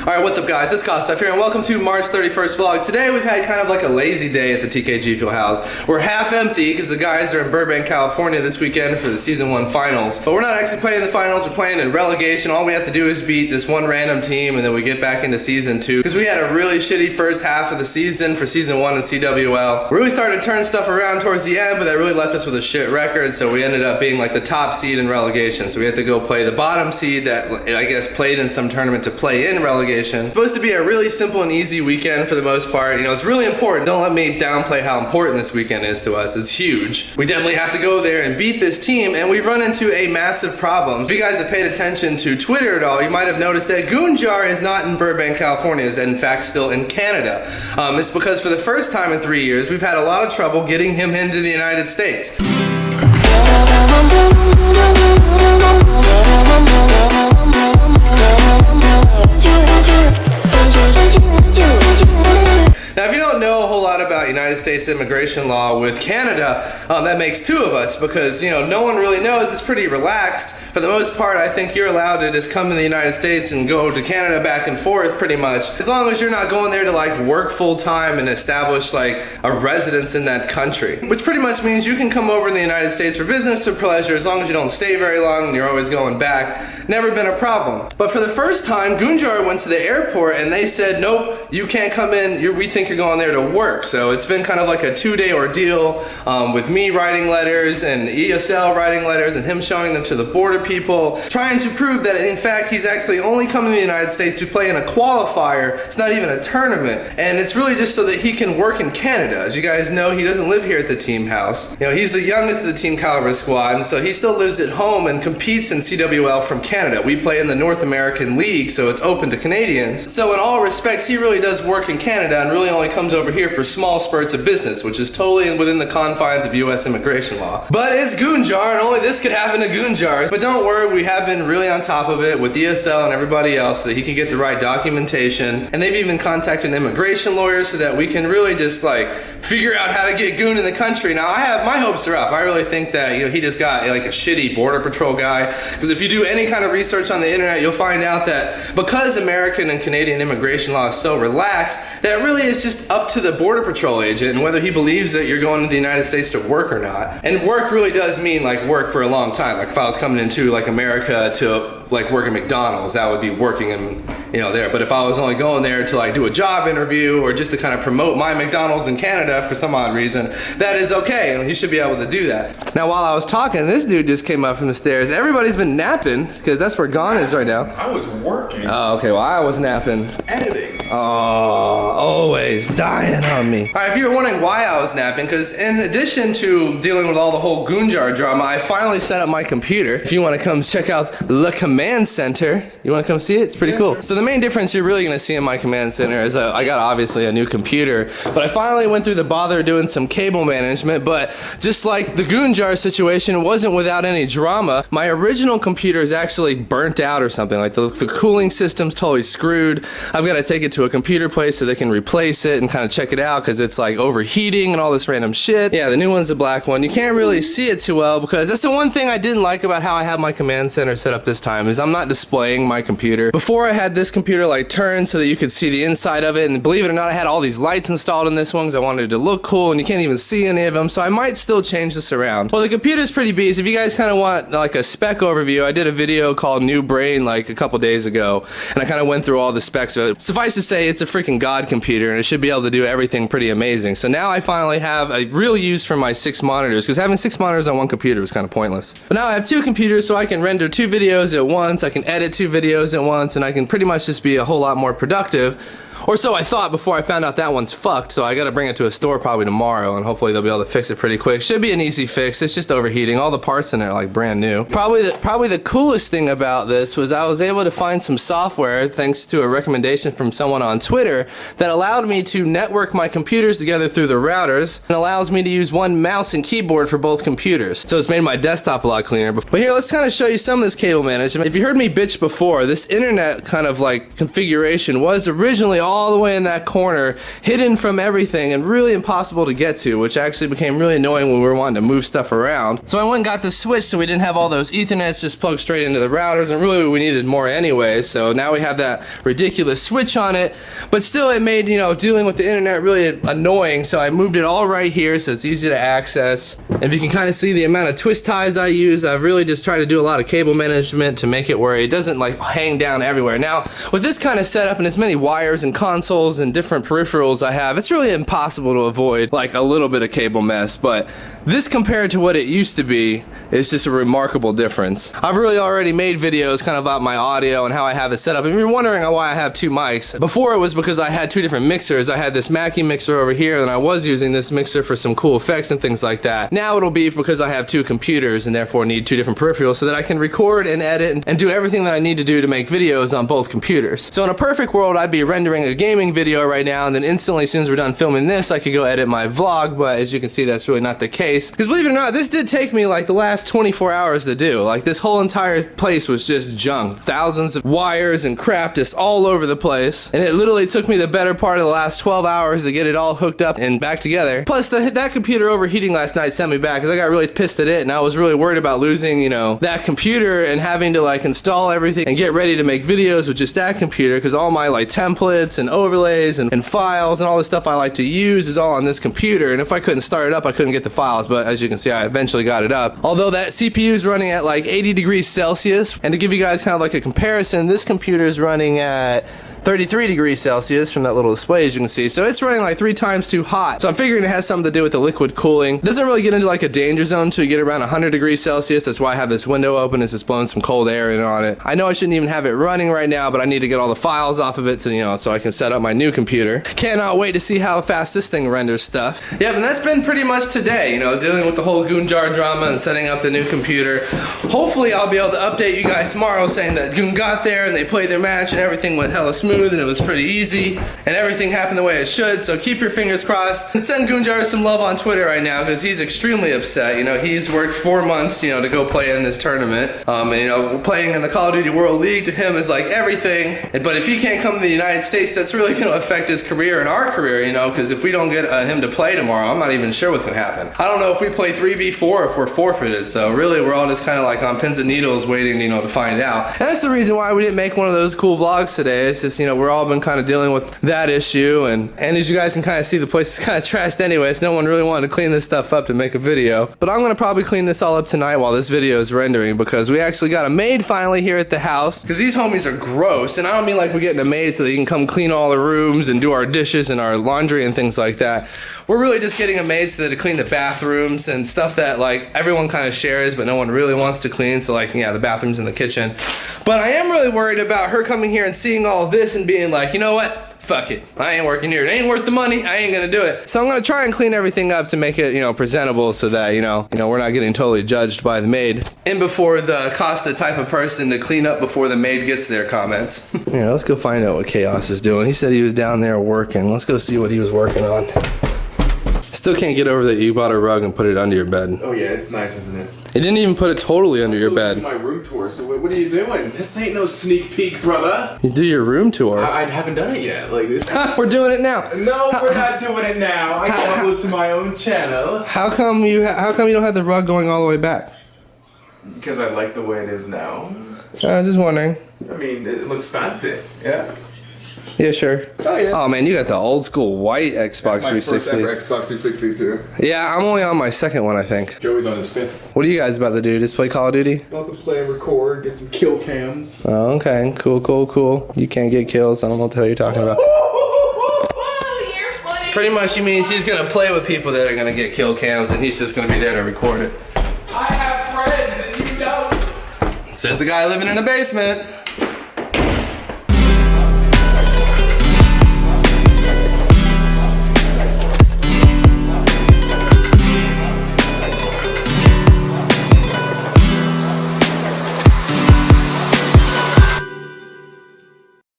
Alright, what's up guys, it's KOSDFF here and welcome to March 31st vlog. Today we've had kind of like a lazy day at the TKGFuelHouse. We're half empty because the guys are in Burbank, California this weekend for the Season 1 finals. But we're not actually playing the finals, we're playing in relegation. All we have to do is beat this one random team and then we get back into Season 2. Because we had a really shitty first half of the season for Season 1 and CWL. We really started to turn stuff around towards the end, but that really left us with a shit record, so we ended up being like the top seed in relegation. So we had to go play the bottom seed that I guess played in some tournament to play in relegation. It's supposed to be a really simple and easy weekend for the most part. You know, it's really important. Don't let me downplay how important this weekend is to us. It's huge. We definitely have to go there and beat this team, and we've run into a massive problem. If you guys have paid attention to Twitter at all, you might have noticed that Goon is not in Burbank, California. It's in fact still in Canada. It's because for the first time in 3 years, we've had a lot of trouble getting him into the United States. Now, if you don't know a whole lot about United States immigration law with Canada, that makes two of us because, you know, no one really knows. It's pretty relaxed. For the most part, I think you're allowed to just come to the United States and go to Canada back and forth pretty much, as long as you're not going there to like work full time and establish like a residence in that country. Which pretty much means you can come over in the United States for business or pleasure as long as you don't stay very long and you're always going back. Never been a problem. But for the first time, Goonjar went to the airport and they said, nope, you can't come in. We think you're going there to work. So it's been kind of like a 2-day ordeal with me writing letters and ESL writing letters and him showing them to the border people, trying to prove that in fact he's actually only coming to the United States to play in a qualifier. It's not even a tournament, and it's really just so that he can work in Canada. As you guys know, he doesn't live here at the team house. You know, he's the youngest of the Team Kaliber squad, and so he still lives at home and competes in CWL from Canada. We play in the North American League, so it's open to Canadians. So in all respects, he really does work in Canada and really only comes over here for small spurts of business, which is totally within the confines of US immigration law. But it's Goonjar, and only this could happen to Goonjar. But don't worry, we have been really on top of it with ESL and everybody else so that he can get the right documentation. And they've even contacted an immigration lawyer so that we can really just like figure out how to get Goon in the country. Now my hopes are up. I really think that, you know, he just got like a shitty border patrol guy. Because if you do any kind of research on the internet, you'll find out that because American and Canadian immigration law is so relaxed, that really is just up to the border patrol agent and whether he believes that you're going to the United States to work or not. And work really does mean like work for a long time. Like if I was coming into like America to like work at McDonald's, that would be working in, you know, there. But if I was only going there to like do a job interview or just to kind of promote my McDonald's in Canada for some odd reason, that is okay, and he should be able to do that. Now while I was talking, this dude just came up from the stairs. Everybody's been napping because that's where Gon is right now. I was working. Oh, okay, well I was napping. Editing. Oh, always dying on me. Alright, if you were wondering why I was napping, because in addition to dealing with all the whole Goonjar drama, I finally set up my computer. If you want to come check out the command center, you want to come see it? It's pretty cool. So the main difference you're really going to see in my command center is I got obviously a new computer, but I finally went through the bother of doing some cable management. But just like the Goonjar situation, it wasn't without any drama. My original computer is actually burnt out or something. Like the cooling system's totally screwed. I've got to take it to a computer place so they can replace it and kind of check it out because it's like overheating and all this random shit. Yeah, the new one's a black one. You can't really see it too well because that's the one thing I didn't like about how I have my command center set up this time is I'm not displaying my computer. Before I had this computer like turned so that you could see the inside of it, and believe it or not, I had all these lights installed in this one because I wanted it to look cool, and you can't even see any of them, so I might still change this around. Well, the computer's pretty beast. If you guys kind of want like a spec overview, I did a video called New Brain like a couple days ago, and I kind of went through all the specs of it. Suffice to say, it's a freaking god computer, and it should be able to do everything pretty amazing. So now I finally have a real use for my 6 monitors, because having 6 monitors on one computer was kind of pointless. But now I have 2 computers, so I can render 2 videos at once, I can edit 2 videos at once, and I can pretty much just be a whole lot more productive. Or so I thought before I found out that one's fucked, so I gotta bring it to a store probably tomorrow, and hopefully they'll be able to fix it pretty quick. Should be an easy fix, it's just overheating. All the parts in there are like brand new. Probably the coolest thing about this was I was able to find some software, thanks to a recommendation from someone on Twitter, that allowed me to network my computers together through the routers, and allows me to use one mouse and keyboard for both computers. So it's made my desktop a lot cleaner. But here, let's kind of show you some of this cable management. If you heard me bitch before, this internet kind of like configuration was originally all the way in that corner, hidden from everything and really impossible to get to, which actually became really annoying when we were wanting to move stuff around. So I went and got the switch so we didn't have all those Ethernets just plugged straight into the routers, and really we needed more anyway, so now we have that ridiculous switch on it, but still it made, you know, dealing with the internet really annoying, so I moved it all right here so it's easy to access. If you can kind of see the amount of twist ties I use, I've really just tried to do a lot of cable management to make it where it doesn't like hang down everywhere. Now, with this kind of setup and as many wires and consoles and different peripherals I have, it's really impossible to avoid like a little bit of cable mess, but this compared to what it used to be is just a remarkable difference. I've really already made videos kind of about my audio and how I have it set up. If you're wondering why I have two mics, before it was because I had two different mixers. I had this Mackie mixer over here and I was using this mixer for some cool effects and things like that. Now it'll be because I have two computers and therefore need two different peripherals so that I can record and edit and do everything that I need to do to make videos on both computers. So in a perfect world, I'd be rendering a gaming video right now, and then instantly as soon as we're done filming this, I could go edit my vlog, but as you can see, that's really not the case. Because believe it or not, this did take me like the last 24 hours to do. Like this whole entire place was just junk. Thousands of wires and crap just all over the place. And it literally took me the better part of the last 12 hours to get it all hooked up and back together. Plus that computer overheating last night sent me back because I got really pissed at it and I was really worried about losing, you know, that computer and having to like install everything and get ready to make videos with just that computer, because all my like templates and overlays and files and all the stuff I like to use is all on this computer, and if I couldn't start it up I couldn't get the files, but as you can see I eventually got it up. Although that CPU is running at like 80 degrees Celsius, and to give you guys kind of like a comparison, this computer is running at 33 degrees Celsius from that little display, as you can see. So it's running like 3 times too hot. So I'm figuring it has something to do with the liquid cooling. It doesn't really get into like a danger zone until you get around 100 degrees Celsius. That's why I have this window open. It's just blowing some cold air in on it. I know I shouldn't even have it running right now, but I need to get all the files off of it to, you know, so I can set up my new computer. Cannot wait to see how fast this thing renders stuff. Yep, and that's been pretty much today, you know, dealing with the whole Goon jar drama and setting up the new computer. Hopefully I'll be able to update you guys tomorrow saying that Goon got there and they played their match and everything went hella smooth and it was pretty easy and everything happened the way it should, so keep your fingers crossed and send Goonjar some love on Twitter right now because he's extremely upset. You know, he's worked 4 months, you know, to go play in this tournament, and you know, playing in the Call of Duty World League to him is like everything, but if he can't come to the United States, that's really going to affect his career and our career, you know, because if we don't get him to play tomorrow, I'm not even sure what's going to happen. I don't know if we play 3v4 if we're forfeited, so really we're all just kind of like on pins and needles waiting, you know, to find out. And that's the reason why we didn't make one of those cool vlogs today. It's just, you know, we're all been kind of dealing with that issue, and as you guys can kind of see, the place is kind of trashed anyway, so no one really wanted to clean this stuff up to make a video. But I'm gonna probably clean this all up tonight while this video is rendering, because we actually got a maid finally here at the house, because these homies are gross, and I don't mean like we're getting a maid so they can come clean all the rooms and do our dishes and our laundry and things like that. We're really just getting a maid so that to clean the bathrooms and stuff that like everyone kind of shares but no one really wants to clean, so like, yeah, the bathrooms in the kitchen. But I am really worried about her coming here and seeing all this and being like, you know what? Fuck it. I ain't working here. It ain't worth the money. I ain't gonna do it. So I'm gonna try and clean everything up to make it, you know, presentable so that, you know, we're not getting totally judged by the maid. And before the cost the type of person to clean up before the maid gets there comments. Yeah, let's go find out what Chaos is doing. He said he was down there working. Let's go see what he was working on. Still can't get over that you bought a rug and put it under your bed. Oh yeah, it's nice, isn't it? It didn't even put it totally under your bed. My room tour. So what are you doing? This ain't no sneak peek, brother. You do your room tour. I haven't done it yet. Like this. We're doing it now. No, we're not doing it now. I can upload to my own channel. How come you don't have the rug going all the way back? Because I like the way it is now. Just wondering. I mean, it looks fancy. Yeah. Yeah, sure. Oh yeah. Oh man, you got the old school white Xbox 360. That's my first ever Xbox 360 too. Yeah, I'm only on my second one, I think. Joey's on his 5th. What are you guys about to do? Just play Call of Duty? About to play and record, get some kill cams. Oh, okay. Cool, cool, cool. You can't get kills. I don't know what the hell you're talking about. You're funny. Pretty much he means he's gonna play with people that are gonna get kill cams and he's just gonna be there to record it. I have friends and you don't. Says the guy living in a basement.